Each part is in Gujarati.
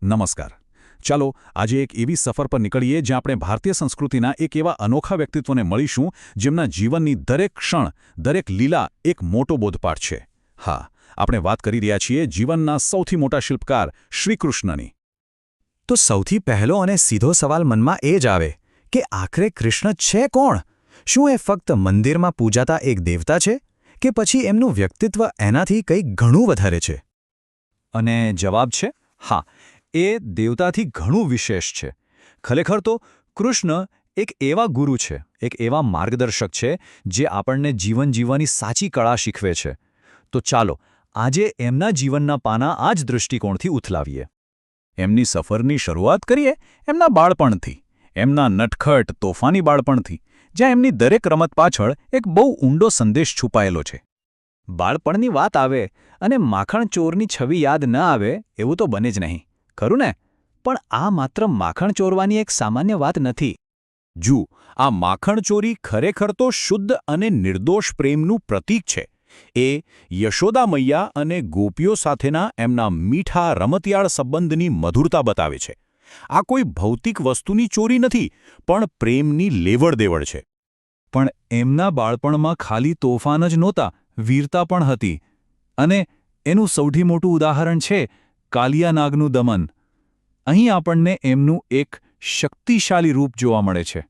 નમસ્કાર. ચાલો આજે એક એવી સફર પર નીકળીએ જ્યાં આપણે ભારતીય સંસ્કૃતિના એક એવા અનોખા વ્યક્તિત્વને મળીશું જેમના જીવનની દરેક ક્ષણ, દરેક લીલા એક મોટો બોધપાઠ છે. હા, આપણે વાત કરી રહ્યા છીએ જીવનના સૌથી મોટા શિલ્પકાર શ્રીકૃષ્ણની. તો સૌથી પહેલો અને સીધો સવાલ મનમાં એ જ આવે કે આખરે કૃષ્ણ છે કોણ? શું એ ફક્ત મંદિરમાં પૂજાતા એક દેવતા છે કે પછી એમનું વ્યક્તિત્વ એનાથી કંઈક ઘણું વધારે છે? અને જવાબ છે હા, એ દેવતાથી ઘણું વિશેષ છે. ખરેખર તો કૃષ્ણ એક એવા ગુરુ છે, એક એવા માર્ગદર્શક છે જે આપણને જીવન જીવવાની સાચી કળા શીખવે છે. તો ચાલો આજે એમના જીવનના પાના આ જ દૃષ્ટિકોણથી ઉથલાવીએ. એમની સફરની શરૂઆત કરીએ એમના બાળપણથી, એમના નટખટ તોફાની બાળપણથી, જ્યાં એમની દરેક રમત પાછળ એક બહુ ઊંડો સંદેશ છુપાયેલો છે. બાળપણની વાત આવે અને માખણ ચોરની છબી યાદ ન આવે એવું તો બને જ નહીં, ખરું ને? પણ આ માત્ર માખણ ચોરવાની એક સામાન્ય વાત નથી. જુઓ, આ માખણચોરી ખરેખર તો શુદ્ધ અને નિર્દોષ પ્રેમનું પ્રતીક છે. એ યશોદા મૈયા અને ગોપીઓ સાથેના એમના મીઠા રમતિયાળ સંબંધની મધુરતા બતાવે છે. આ કોઈ ભૌતિક વસ્તુની ચોરી નથી, પણ પ્રેમની લેવડ-દેવડ છે. પણ એમના બાળપણમાં ખાલી તોફાન જ નહોતા, વીરતા પણ હતી. અને એનું સૌથી મોટું ઉદાહરણ છે કાલિયા નાગનું દમન. અહીં આપણને એમનું એક શક્તિશાળી રૂપ જોવા મળે છે.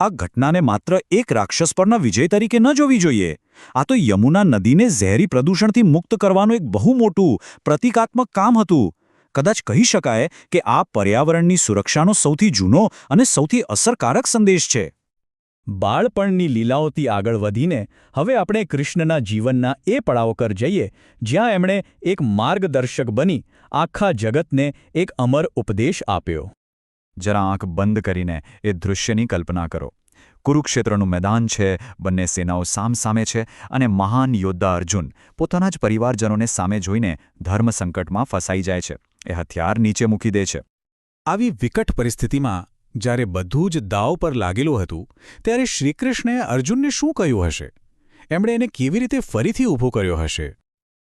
આ ઘટનાને માત્ર એક રાક્ષસ પરના વિજય તરીકે ન જોવી જોઈએ. આ તો યમુના નદીને ઝેરી પ્રદૂષણથી મુક્ત કરવાનું એક બહુ મોટું પ્રતિકાત્મક કામ હતું. કદાચ કહી શકાય કે આ પર્યાવરણની સુરક્ષાનો સૌથી જૂનો અને સૌથી અસરકારક સંદેશ છે. બાળપણની લીલાઓથી આગળ વધીને હવે આપણે કૃષ્ણના જીવનના એ પડાવ પર જઈએ જ્યાં એમણે એક માર્ગદર્શક બની આખા જગતને એક અમર ઉપદેશ આપ્યો. જરા આંખ બંધ કરીને એ દૃશ્યની કલ્પના કરો. કુરુક્ષેત્રનું મેદાન છે, બંને સેનાઓ સામસામે છે અને મહાન યોદ્ધા અર્જુન પોતાના જ પરિવારજનોને સામે જોઈને ધર્મ સંકટમાં ફસાઈ જાય છે. એ હથિયાર નીચે મૂકી દે છે. આવી વિકટ પરિસ્થિતિમાં જ્યારે બધું જ દાવ પર લાગેલું હતું, ત્યારે શ્રીકૃષ્ણે અર્જુનને શું કહ્યું હશે? એમણે એને કેવી રીતે ફરીથી ઊભો કર્યો હશે?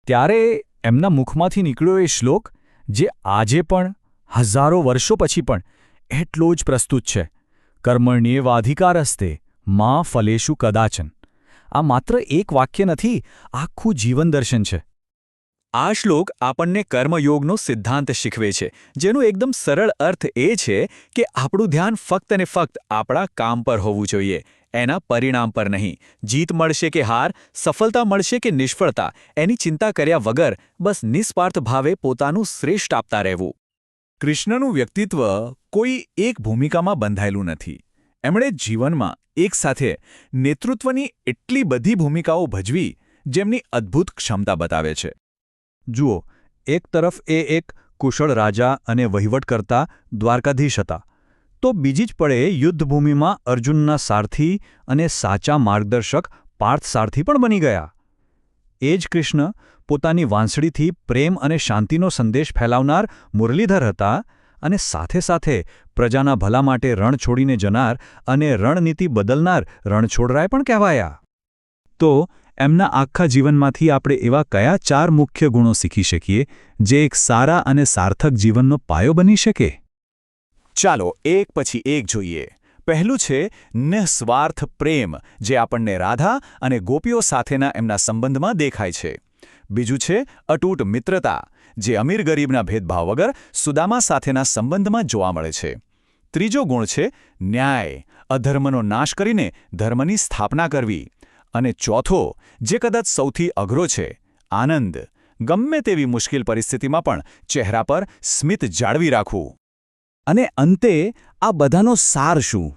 ત્યારે એમના મુખમાંથી નીકળ્યો એ શ્લોક જે આજે પણ, હજારો વર્ષો પછી પણ એટલો જ પ્રસ્તુત છે. કર્મણ્યેવાધિકારસ્તે મા ફલેષુ કદાચન. આ માત્ર એક વાક્ય નથી, આખું જીવન દર્શન છે. આ શ્લોક આપણને કર્મયોગનો સિદ્ધાંત શીખવે છે, જેનો એકદમ સરળ અર્થ એ છે કે આપણું ધ્યાન ફક્ત અને ફક્ત આપણા કામ પર હોવું જોઈએ, એના પરિણામ પર નહીં. જીત મળશે કે હાર, સફળતા મળશે કે નિષ્ફળતા, એની ચિંતા કર્યા વગર બસ નિસ્વાર્થ ભાવે પોતાનું શ્રેષ્ઠ આપતા રહેવું. કૃષ્ણનું વ્યક્તિત્વ કોઈ એક ભૂમિકામાં બંધાયેલું નથી. એમણે જીવનમાં એકસાથે નેતૃત્વની એટલી બધી ભૂમિકાઓ ભજવી જેમની અદ્ભુત ક્ષમતા બતાવે છે. જુઓ, એક તરફ એ એક કુશળ રાજા અને વહીવટકર્તા દ્વારકાધીશ હતા, તો બીજી જ પડે યુદ્ધભૂમિમાં અર્જુનના સારથી અને સાચા માર્ગદર્શક પાર્થસારથી પણ બની ગયા. એ જ કૃષ્ણ પોતાની વાંસળીથી પ્રેમ અને શાંતિનો સંદેશ ફેલાવનાર મુરલીધર હતા અને સાથે સાથે પ્રજાના ભલા માટે રણ છોડીને જનાર અને રણનીતિ બદલનાર રણછોડરાય પણ કહેવાયા. તો એમના આખા જીવનમાંથી આપણે એવા કયા 4 મુખ્ય ગુણો શીખી શકીએ જે એક સારા અને સાર્થક જીવનનો પાયો બની શકે? ચાલો એક પછી એક જોઈએ. પહેલું છે નિસ્વાર્થ પ્રેમ, જે આપણને રાધા અને ગોપીઓ સાથેના એમના સંબંધમાં દેખાય છે. બીજું છે અતૂટ મિત્રતા, જે અમીર ગરીબના ભેદભાવ વગર સુદામા સાથેના સંબંધમાં જોવા મળે છે. ત્રીજો ગુણ છે ન્યાય, અધર્મનો નાશ કરીને ધર્મની સ્થાપના કરવી. અને ચોથો, જે કદાચ સૌથી અઘરો છે, આનંદ, ગમે તેવી મુશ્કેલ પરિસ્થિતિમાં પણ ચહેરા પર સ્મિત જાળવી રાખવું. અને અંતે આ બધાનો સાર શું?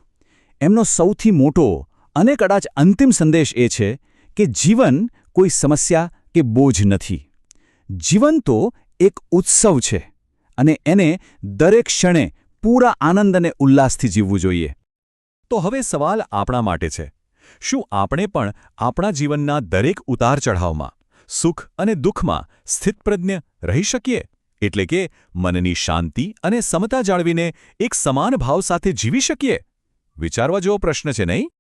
એમનો સૌથી મોટો અને કદાચ અંતિમ સંદેશ એ છે કે જીવન કોઈ સમસ્યા કે બોજ નથી. જીવન તો એક ઉત્સવ છે અને એને દરેક ક્ષણે પૂરા આનંદ અને ઉલ્લાસથી જીવવું જોઈએ. તો હવે સવાલ આપણા માટે છે, શું આપણે પણ આપણા જીવનના દરેક ઉતાર ચઢાવમાં, સુખ અને દુઃખમાં સ્થિતપ્રજ્ઞ રહી શકીએ? એટલે કે મનની શાંતિ અને સમતા જાળવીને એક સમાન ભાવ સાથે જીવી શકીએ? વિચારવા જેવો પ્રશ્ન છે, નહીં?